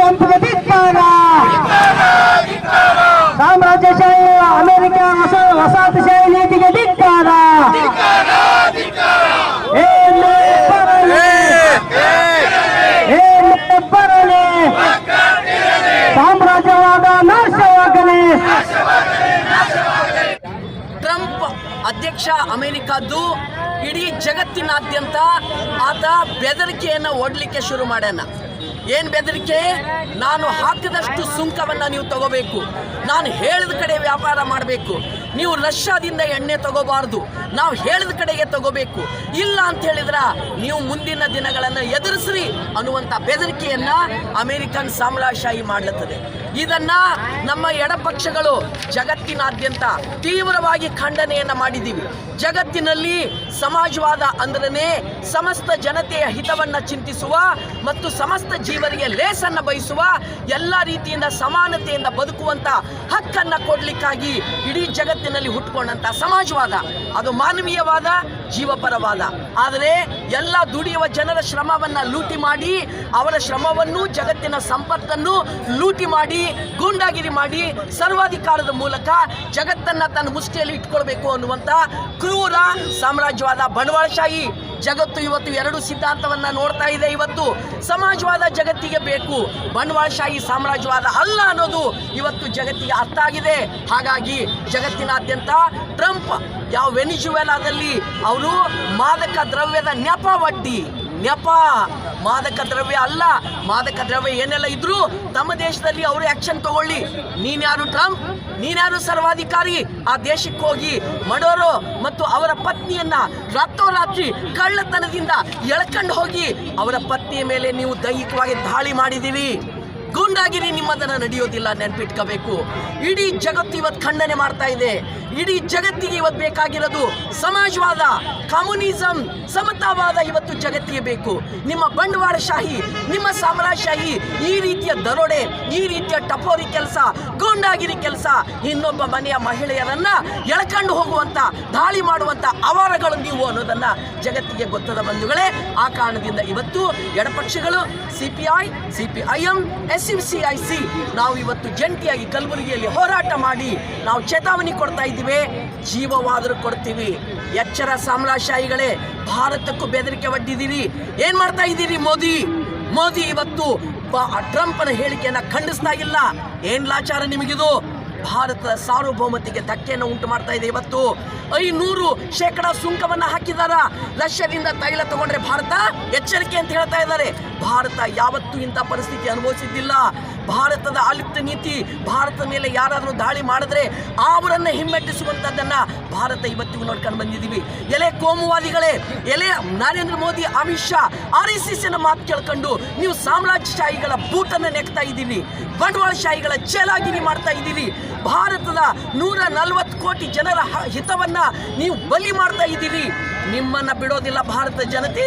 ಟ್ರಂಪ್ಗೆ ಧಿಕ್ಕಾರ. ಸಾಮ್ರಾಜ್ಯಶಾಹಿ ಅಮೆರಿಕ ವಸಾಹತುಶಾಹಿ ನೀತಿಗೆ ಧಿಕ್ಕಾರ. ಬರಲಿ ಸಾಮ್ರಾಜ್ಯವಾದ ನಾಶವಾಗಲಿ. ಟ್ರಂಪ್ ಅಧ್ಯಕ್ಷ ಅಮೆರಿಕದ್ದು ಇಡೀ ಜಗತ್ತಿನಾದ್ಯಂತ ಆತ ಬೆದರಿಕೆಯನ್ನು ಒಡ್ಲಿಕ್ಕೆ ಶುರು ಮಾಡ್ಯಾನ. ಏನು ಬೆದರಿಕೆ? ನಾನು ಹಾಕಿದಷ್ಟು ಸುಂಕವನ್ನು ನೀವು ತಗೋಬೇಕು, ನಾನು ಹೇಳಿದ ಕಡೆ ವ್ಯಾಪಾರ ಮಾಡಬೇಕು, ನೀವು ರಷ್ಯಾದಿಂದ ಎಣ್ಣೆ ತಗೋಬಾರ್ದು, ನಾವು ಹೇಳಿದ ಕಡೆಗೆ ತಗೋಬೇಕು, ಇಲ್ಲ ಅಂತ ಹೇಳಿದ್ರ ನೀವು ಮುಂದಿನ ದಿನಗಳನ್ನು ಎದುರಿಸ್ರಿ ಅನ್ನುವಂಥ ಬೆದರಿಕೆಯನ್ನು ಅಮೆರಿಕನ್ ಸಾಮ್ರಾಜ್ಯಶಾಹಿ ಮಾಡಲತ್ತದೆ. ಇದನ್ನ ನಮ್ಮ ಎಡಪಕ್ಷಗಳು ಜಗತ್ತಿನಾದ್ಯಂತ ತೀವ್ರವಾಗಿ ಖಂಡನೆಯನ್ನು ಮಾಡಿದ್ದೀವಿ. ಜಗತ್ತಿನಲ್ಲಿ ಸಮಾಜವಾದ ಅಂದ್ರೆ ಸಮಸ್ತ ಜನತೆಯ ಹಿತವನ್ನು ಚಿಂತಿಸುವ ಮತ್ತು ಸಮಸ್ತ ಜೀವರಿಗೆ ಲೇಸನ್ನು ಬಯಸುವ, ಎಲ್ಲ ರೀತಿಯಿಂದ ಸಮಾನತೆಯಿಂದ ಬದುಕುವಂತ ಹಕ್ಕನ್ನು ಕೊಡ್ಲಿಕ್ಕಾಗಿ ಇಡೀ ಜಗತ್ತಿನಲ್ಲಿ ಹುಟ್ಟುಕೊಂಡಂತ ಸಮಾಜವಾದ. ಅದು ಮಾನವೀಯವಾದ, ಜೀವಪರವಾದ. ಆದರೆ ಎಲ್ಲ ದುಡಿಯುವ ಜನರ ಶ್ರಮವನ್ನು ಲೂಟಿ ಮಾಡಿ, ಅವರ ಶ್ರಮವನ್ನು ಜಗತ್ತಿನ ಸಂಪತ್ತನ್ನು ಲೂಟಿ ಮಾಡಿ, ಗೂಂಡಾಗಿರಿ ಮಾಡಿ, ಸರ್ವಾಧಿಕಾರದ ಮೂಲಕ ಜಗತ್ತನ್ನು ತನ್ನ ಮುಷ್ಟಿಯಲ್ಲಿ ಇಟ್ಕೊಳ್ಬೇಕು ಅನ್ನುವಂಥ ಕ್ರೂರ ಸಾಮ್ರಾಜ್ಯವಾದ ಬಂಡವಾಳಶಾಹಿ ಜಗತ್ತು ಇವತ್ತು ಎರಡು ಸಿದ್ಧಾಂತವನ್ನ ನೋಡ್ತಾ ಇದೆ. ಇವತ್ತು ಸಮಾಜವಾದ ಜಗತ್ತಿಗೆ ಬೇಕು, ಬಂಡವಾಳಶಾಹಿ ಸಾಮ್ರಾಜ್ಯವಾದ ಅಲ್ಲ ಅನ್ನೋದು ಇವತ್ತು ಜಗತ್ತಿಗೆ ಅರ್ಥ ಆಗಿದೆ. ಹಾಗಾಗಿ ಜಗತ್ತಿನಾದ್ಯಂತ ಟ್ರಂಪ್ ಯಾವ ವೆನಿಜುವೆಲಾದಲ್ಲಿ ಅವರು ಮಾದಕ ದ್ರವ್ಯದ ನೆಪ ಮಾದಕ ದ್ರವ್ಯ ಅಲ್ಲ, ಮಾದಕ ದ್ರವ್ಯ ಏನೆಲ್ಲ ಇದ್ರೂ ತಮ್ಮ ದೇಶದಲ್ಲಿ ಅವರು ಆಕ್ಷನ್ ತಗೊಳ್ಳಿ. ನೀನ್ಯಾರು ಟ್ರಂಪ್? ನೀನ್ಯಾರು ಸರ್ವಾಧಿಕಾರಿ? ಆ ದೇಶಕ್ಕೆ ಹೋಗಿ ಮಡೋರೋ ಮತ್ತು ಅವರ ಪತ್ನಿಯನ್ನ ರಾತ್ರೋರಾತ್ರಿ ಕಳ್ಳತನದಿಂದ ಎಳ್ಕೊಂಡು ಹೋಗಿ ಅವರ ಪತ್ನಿಯ ಮೇಲೆ ನೀವು ದೈಹಿಕವಾಗಿ ದಾಳಿ ಮಾಡಿದ್ದೀರಿ. ಗೂಂಡಾಗಿರಿ ನಿಮ್ಮದನ್ನು ನಡೆಯೋದಿಲ್ಲ, ನೆನಪಿಟ್ಕೋಬೇಕು. ಇಡೀ ಜಗತ್ತು ಇವತ್ತು ಖಂಡನೆ ಮಾಡ್ತಾ ಇದೆ. ಇಡೀ ಜಗತ್ತಿಗೆ ಇವತ್ತು ಬೇಕಾಗಿರೋದು ಸಮಾಜವಾದ, ಕಮ್ಯುನಿಸಂ, ಸಮತಾವಾದ ಇವತ್ತು ಜಗತ್ತಿಗೆ ಬೇಕು. ನಿಮ್ಮ ಬಂಡವಾಳಶಾಹಿ, ನಿಮ್ಮ ಸಾಮ್ರಾಜ್ಯಶಾಹಿ ಈ ರೀತಿಯ ದರೋಡೆ, ಈ ರೀತಿಯ ಟಪೋರಿ ಕೆಲಸ, ಗೂಂಡಾಗಿರಿ ಕೆಲಸ, ಇನ್ನೊಬ್ಬ ಮನೆಯ ಮಹಿಳೆಯರನ್ನ ಎಳ್ಕೊಂಡು ಹೋಗುವಂತ, ದಾಳಿ ಮಾಡುವಂತ ಅವಾರಗಳು ನೀವು ಅನ್ನೋದನ್ನ ಜಗತ್ತಿಗೆ ಗೊತ್ತದ ಬಂಧುಗಳೇ. ಆ ಕಾರಣದಿಂದ ಇವತ್ತು ಎಡಪಕ್ಷಗಳು CPIM SUCIC ನಾವು ಇವತ್ತು ಜಂಟಿಯಾಗಿ ಕಲಬುರಗಿಯಲ್ಲಿ ಹೋರಾಟ ಮಾಡಿ ನಾವು ಚೇತಾವಣಿ ಕೊಡ್ತಾ ಇದ್ದೀವಿ. ಜೀವವಾದರೂ ಕೊಡ್ತೀವಿ. ಎಚ್ಚರ ಸಾಮ್ರಾಜ್ಯಶಾಹಿಗಳೇ, ಭಾರತಕ್ಕೂ ಬೆದರಿಕೆ ಒಡ್ಡಿದ್ದೀರಿ. ಏನ್ ಮಾಡ್ತಾ ಇದ್ದೀರಿ? ಮೋದಿ ಇವತ್ತು ಟ್ರಂಪ್ನ ಹೇಳಿಕೆಯನ್ನ ಖಂಡಿಸ್ತಾ ಇಲ್ಲ. ಏನ್ ಲಾಚಾರ ನಿಮಗಿದು? ಭಾರತದ ಸಾರ್ವಭೌಮತೆಗೆ ಧಕ್ಕೆಯನ್ನು ಉಂಟು ಮಾಡ್ತಾ ಇದೆ. ಇವತ್ತು 500% ಸುಂಕವನ್ನು ಹಾಕಿದಾರ. ರಷ್ಯಾದಿಂದ ತೈಲ ತಗೊಂಡ್ರೆ ಭಾರತ ಎಚ್ಚರಿಕೆ ಅಂತ ಹೇಳ್ತಾ ಇದ್ದಾರೆ. ಭಾರತ ಯಾವತ್ತೂ ಇಂಥ ಪರಿಸ್ಥಿತಿ ಅನುಭವಿಸಿದ್ದಿಲ್ಲ. ಭಾರತದ ಆಲಿಪ್ತ ನೀತಿ, ಭಾರತದ ಮೇಲೆ ಯಾರಾದರೂ ದಾಳಿ ಮಾಡಿದ್ರೆ ಅವರನ್ನು ಹಿಮ್ಮೆಟ್ಟಿಸುವಂಥದ್ದನ್ನು ಭಾರತ ಇವತ್ತಿಗೂ ನೋಡ್ಕೊಂಡು ಬಂದಿದ್ದೀವಿ. ಎಲೆ ಕೋಮುವಾದಿಗಳೇ, ಎಲೆ ನರೇಂದ್ರ ಮೋದಿ, ಅಮಿತ್ ಶಾ, RSSನ ಮಾತು ಕೇಳ್ಕೊಂಡು ನೀವು ಸಾಮ್ರಾಜ್ಯಶಾಹಿಗಳ ಬೂಟನ್ನು ನೆಕ್ತಾ ಇದ್ದೀರಿ, ಬಂಡವಾಳಶಾಹಿಗಳ ಚೇಲಾಗಿರಿ ಮಾಡ್ತಾ ಇದ್ದೀರಿ. ಭಾರತದ 140 ಕೋಟಿ ಜನರ ಹಿತವನ್ನ ನೀವು ಬಲಿ ಮಾಡ್ತಾ ಇದ್ದೀರಿ. ನಿಮ್ಮನ್ನ ಬಿಡೋದಿಲ್ಲ ಭಾರತ ಜನತೆ.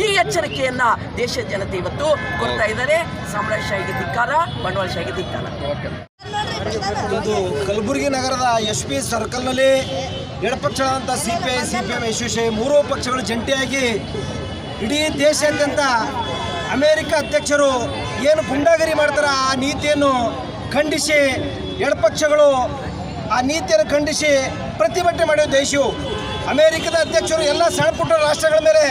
ಈ ಎಚ್ಚರಿಕೆಯನ್ನ ದೇಶದ ಜನತೆ ಇವತ್ತು ಕೊಡ್ತಾ ಇದ್ದಾರೆ. ಸಾಮ್ರಾಜ್ಯಶಾಹಿಗೆ ಧಿಕ್ಕಾರ, ಬಂಡವಾಳಶಾಹಿಗೆ ಧಿಕ್ಕಾರ. ಇದು ಕಲಬುರಗಿ ನಗರದ SP ಸರ್ಕಲ್ನಲ್ಲಿ ಎಡಪಕ್ಷಗಳಾದಂಥ CPI, CPM, SUCI ಮೂರೂ ಪಕ್ಷಗಳು ಜಂಟಿಯಾಗಿ ಇಡೀ ದೇಶಾದ್ಯಂತ ಅಮೆರಿಕ ಅಧ್ಯಕ್ಷರು ಏನು ಗುಂಡಾಗಿರಿ ಮಾಡ್ತಾರೆ ಆ ನೀತಿಯನ್ನು ಖಂಡಿಸಿ, ಎಡಪಕ್ಷಗಳು ಆ ನೀತಿಯನ್ನು ಖಂಡಿಸಿ ಪ್ರತಿಭಟನೆ ಮಾಡಿದ ದೇಶವು. ಅಮೆರಿಕದ ಅಧ್ಯಕ್ಷರು ಎಲ್ಲ ಸಣ್ಣ ಪುಟ್ಟ ರಾಷ್ಟ್ರಗಳ ಮೇಲೆ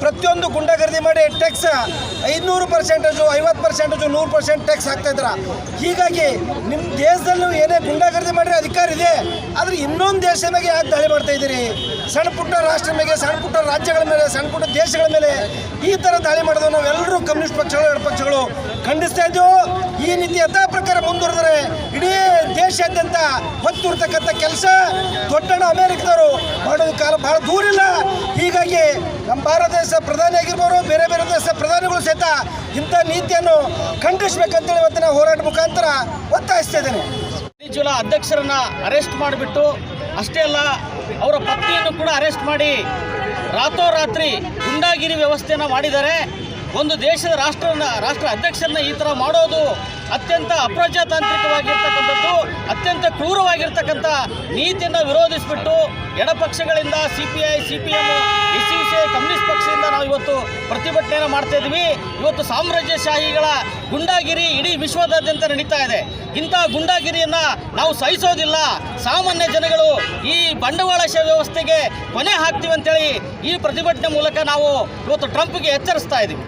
ಪ್ರತಿಯೊಂದು ಗುಂಡಾಗರ್ದಿ ಮಾಡಿ ಟ್ಯಾಕ್ಸ್ 500%, 50%, 100% ಟ್ಯಾಕ್ಸ್ ಹಾಕ್ತಾ ಇದ್ರ. ಹೀಗಾಗಿ ನಿಮ್ಮ ದೇಶದಲ್ಲೂ ಏನೇ ಗುಂಡಾಗರ್ದಿ ಮಾಡಿದ್ರೆ ಅಧಿಕಾರ ಇದೆ, ಆದರೆ ಇನ್ನೊಂದು ದೇಶದ ಮೇಲೆ ಯಾಕೆ ದಾಳಿ ಮಾಡ್ತಾ ಇದ್ದೀರಿ? ಸಣ್ಣ ಪುಟ್ಟ ರಾಷ್ಟ್ರದ ಮೇಲೆ, ಸಣ್ಣ ಪುಟ್ಟ ರಾಜ್ಯಗಳ ಮೇಲೆ, ಸಣ್ಣ ಪುಟ್ಟ ದೇಶಗಳ ಮೇಲೆ ಈ ಥರ ದಾಳಿ ಮಾಡೋದು ನಾವೆಲ್ಲರೂ ಕಮ್ಯುನಿಸ್ಟ್ ಪಕ್ಷಗಳು, ಎಡಪಕ್ಷಗಳು ಖಂಡಿಸ್ತಾ ಇದ್ದೀವಿ. ಈ ನೀತಿ ಯಥಾ ಪ್ರಕಾರ ಮುಂದುವರೆದರೆ ಇಡೀ ದೇಶಾದ್ಯಂತ ಹೊತ್ತಿರ್ತಕ್ಕಂಥ ಕೆಲಸ ದೊಡ್ಡ ಅಮೆರಿಕದವರು ಮಾಡೋದು ಕಾಲ ಬಹಳ ದೂರ ಇಲ್ಲ. ಹೀಗಾಗಿ ನಮ್ಮ ಭಾರತ ದೇಶ ಪ್ರಧಾನಿ ಆಗಿರ್ಬೋದು, ಬೇರೆ ಬೇರೆ ದೇಶ ಪ್ರಧಾನಿಗಳು ಸಹಿತ ಇಂಥ ನೀತಿಯನ್ನು ಖಂಡಿಸಬೇಕಂತೇಳಿ ಇವತ್ತಿನ ಹೋರಾಟ ಮುಖಾಂತರ ಒತ್ತಾಯಿಸ್ತಾ ಇದ್ದೇನೆ. ವೆನಿಜುವೆಲಾ ಅಧ್ಯಕ್ಷರನ್ನ ಅರೆಸ್ಟ್ ಮಾಡಿಬಿಟ್ಟು ಅಷ್ಟೇ ಅಲ್ಲ, ಅವರ ಪತ್ನಿಯನ್ನು ಕೂಡ ಅರೆಸ್ಟ್ ಮಾಡಿ ರಾತ್ರೋರಾತ್ರಿ ಗುಂಡಾಗಿರಿ ವ್ಯವಸ್ಥೆಯನ್ನು ಮಾಡಿದ್ದಾರೆ. ಒಂದು ದೇಶದ ರಾಷ್ಟ್ರ ಅಧ್ಯಕ್ಷರನ್ನ ಈ ಥರ ಮಾಡೋದು ಅತ್ಯಂತ ಅಪ್ರಜಾತಾಂತ್ರಿಕವಾಗಿರ್ತಕ್ಕಂಥದ್ದು, ಅತ್ಯಂತ ಕ್ರೂರವಾಗಿರ್ತಕ್ಕಂಥ ನೀತಿಯನ್ನು ವಿರೋಧಿಸಿಬಿಟ್ಟು ಎಡಪಕ್ಷಗಳಿಂದ CPI, CPM, SUCI, ಕಮ್ಯುನಿಸ್ಟ್ ಪಕ್ಷದಿಂದ ನಾವು ಇವತ್ತು ಪ್ರತಿಭಟನೆಯನ್ನು ಮಾಡ್ತಾ ಇದ್ವಿ. ಇವತ್ತು ಸಾಮ್ರಾಜ್ಯಶಾಹಿಗಳ ಗುಂಡಾಗಿರಿ ಇಡೀ ವಿಶ್ವದಾದ್ಯಂತ ನಡೀತಾ ಇದೆ. ಇಂತಹ ಗುಂಡಾಗಿರಿಯನ್ನು ನಾವು ಸಹಿಸೋದಿಲ್ಲ. ಸಾಮಾನ್ಯ ಜನಗಳು ಈ ಬಂಡವಾಳಶಾಹಿ ವ್ಯವಸ್ಥೆಗೆ ಕೊನೆ ಹಾಕ್ತೀವಿ ಅಂತೇಳಿ ಈ ಪ್ರತಿಭಟನೆ ಮೂಲಕ ನಾವು ಇವತ್ತು ಟ್ರಂಪ್ಗೆ ಎಚ್ಚರಿಸ್ತಾ ಇದ್ದೀವಿ.